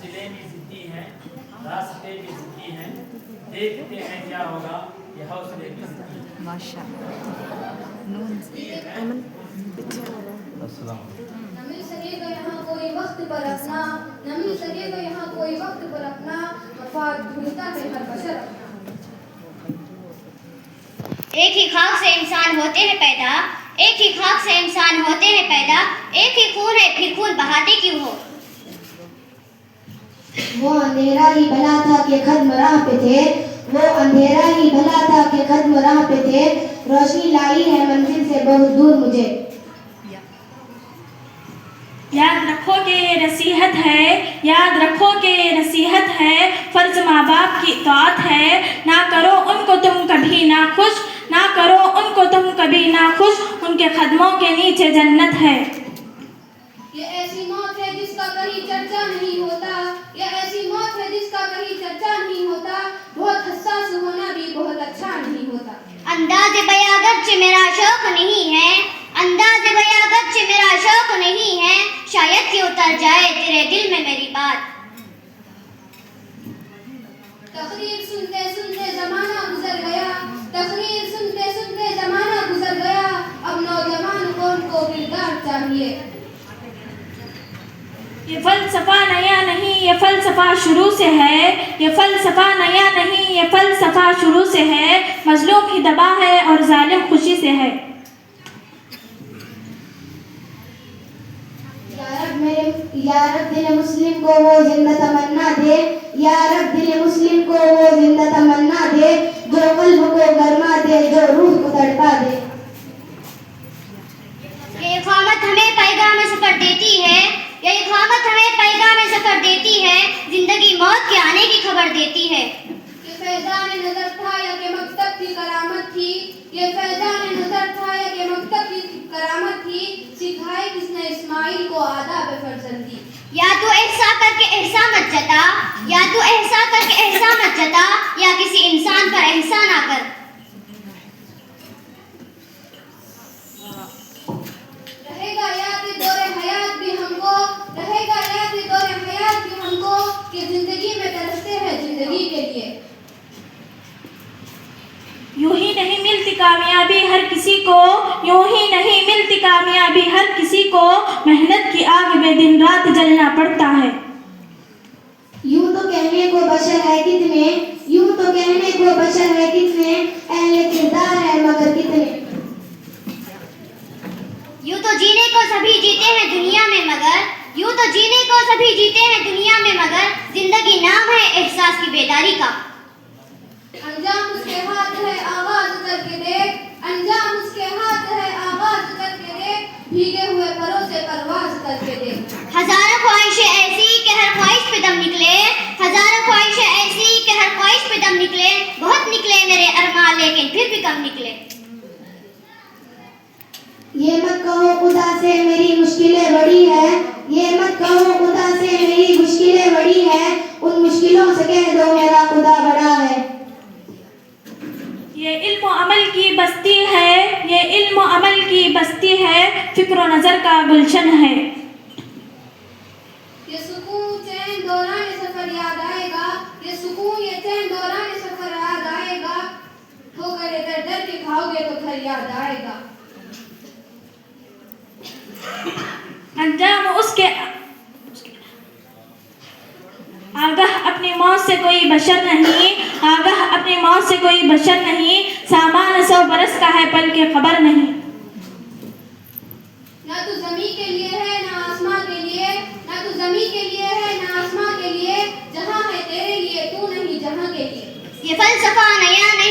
منزلیں بھی ضدی ہیں، راستے بھی ضدی ہیں، دیکھتے ہیں کیا ہوگا یہ حوصلے بھی ضدی ہیں۔ ماشاء اللہ۔ السلام نہ مل سکے گا یہاں کوئی وقت پر اپنا، نہ مل سکے گا یہاں کوئی وقت پر اپنا، مفاد ڈھونڈتا ہے ہر بشر اپنا۔ ایک ہی خاک سے انسان ہوتے ہیں پیدا، ایک ہی خاک سے انسان ہوتے ہیں پیدا، ایک ہی خون ہے پھر خون بہاتے کیوں ہو؟ وہ اندھیرا ہی بھلا تھا کہ ختم راہ پہ تھے، وہ اندھیرا ہی بھلا تھا کہ ختم راہ پہ تھے، روشنی لائی ہے منزل سے بہت دور مجھے۔ یاد رکھو کہ یہ نصیحت ہے، یاد رکھو کہ یہ نصیحت ہے، فرض ماں باپ کی اطاعت ہے، نہ کرو ان کو تم کبھی ناخوش، نہ کرو ان کو تم کبھی ناخوش، ان کے قدموں کے نیچے جنت ہے۔ یہ ایسی موت ہے جس کا کہیں چرچا نہیں ہوتا، یہ ایسی موت ہے جس کا کہیں چرچا نہیں ہوتا، بہت حساس ہونا بھی بہت اچھا نہیں ہوتا۔ انداز بیاں گرچہ میرا شوق نہیں ہے، انداز بیاں گرچہ میرا شوق نہیں ہے، شاید کہ اتر جائے تیرے دل میں میری بات۔ تقریر سنتے سنتے زمانہ گزر گیا، تقریر سنتے سنتے زمانہ گزر گیا، اب نوجوان قوم کو کردار چاہیے۔ یہ فلسفہ نیا نہیں، یہ فلسفہ شروع سے ہے، یہ فلسفہ نیا نہیں، یہ فلسفہ شروع سے ہے، مظلوم ہی دبا ہے اور ظالم خوشی سے ہے۔ یا رب دل مسلم کو وہ زندہ تمنا دے، یا رب دل مسلم کو وہ زندہ تمنا دے، جو قلب کو گرما دے، جو روح کو تڑپا دے۔ یہ اقامت ہمیں پیغام سفر دیتی ہے، یہ اقامت ہمیں پیغام سفر دیتی ہے، زندگی موت کے آنے کی خبر دیتی ہے۔ یہ فیضان نظر تھا یا کہ مکتب کی کرامت تھی، یہ فیضان نظر تھا یا کہ مکتب کی کرامت تھی، سکھائے کس نے اسماعیل کو آداب فرزندی۔ یا تو احسا کر کے احسا مت جتا، یا تو احسا کر کے احسا مت جتا، یا کسی انسان پر احسان نہ کر۔ رہے گا یاد دور حیات بھی ہم کو، رہے گا یاد دور حیات بھی ہم کو، کہ زندگی میں ترستے ہیں زندگی کے لیے۔ یوں ہی نہیں ملتی کامیابی ہر کسی کو، یوں ہی نہیں ملتی کامیابی ہر کسی کو، محنت کی آگ میں دن رات جلنا پڑتا ہے۔ یوں تو کہنے کو بشر ہے کتنے، یوں تو کہنے کو بشر ہے کتنے، اہل کردار ہے مگر کتنے۔ یوں تو جینے کو سبھی جیتے ہیں دنیا میں مگر، یوں تو جینے کو سبھی جیتے ہیں دنیا میں مگر، زندگی نام ہے احساس کی بیداری کا۔ انجام اس کے ہاتھ ہے آغاز کر کے دیکھ، انجام اس کے ہاتھ ہے آغاز کر کے دیکھ، بھیگے ہوئے پروں سے پرواز کر کے دیکھ۔ ہزاروں خواہشیں ایسی کہ ہر خواہش پہ دم نکلے، ہزاروں خواہشیں ایسی کہ ہر خواہش پہ دم نکلے، بہت نکلے میرے ارمان لیکن پھر بھی کم نکلے۔ یہ مت کہو خدا سے میری مشکلیں بڑی ہے، یہ مت کہو خدا سے میری مشکلیں بڑی ہے، ان مشکلوں سے کہہ دو میرا خدا بڑا ہے۔ یہ علم و عمل کی بستی ہے، یہ علم و عمل کی بستی ہے، فکر و نظر کا گلشن ہے۔ یہ سکون چین دوران سفر یاد آئے گا، یہ سکون یہ چین دوران سفر یاد آئے گا، ہو کر ادھر ڈر کے کھاؤ گے تو گھر یاد آئے گا۔ انجام اس کے آگاہ اپنی موت سے کوئی بشر نہیں، آگاہ اپنی موت سے کوئی بشر نہیں، سامان 100 برس کا ہے پل کے خبر نہیں۔ نہ تو زمین کے لیے ہے نہ آسمان کے لیے، نہ تو زمین کے لیے ہے نہ آسمان کے لیے، جہاں ہے تیرے لیے تو نہیں جہاں کے لیے۔ یہ فلسفہ نیا نہیں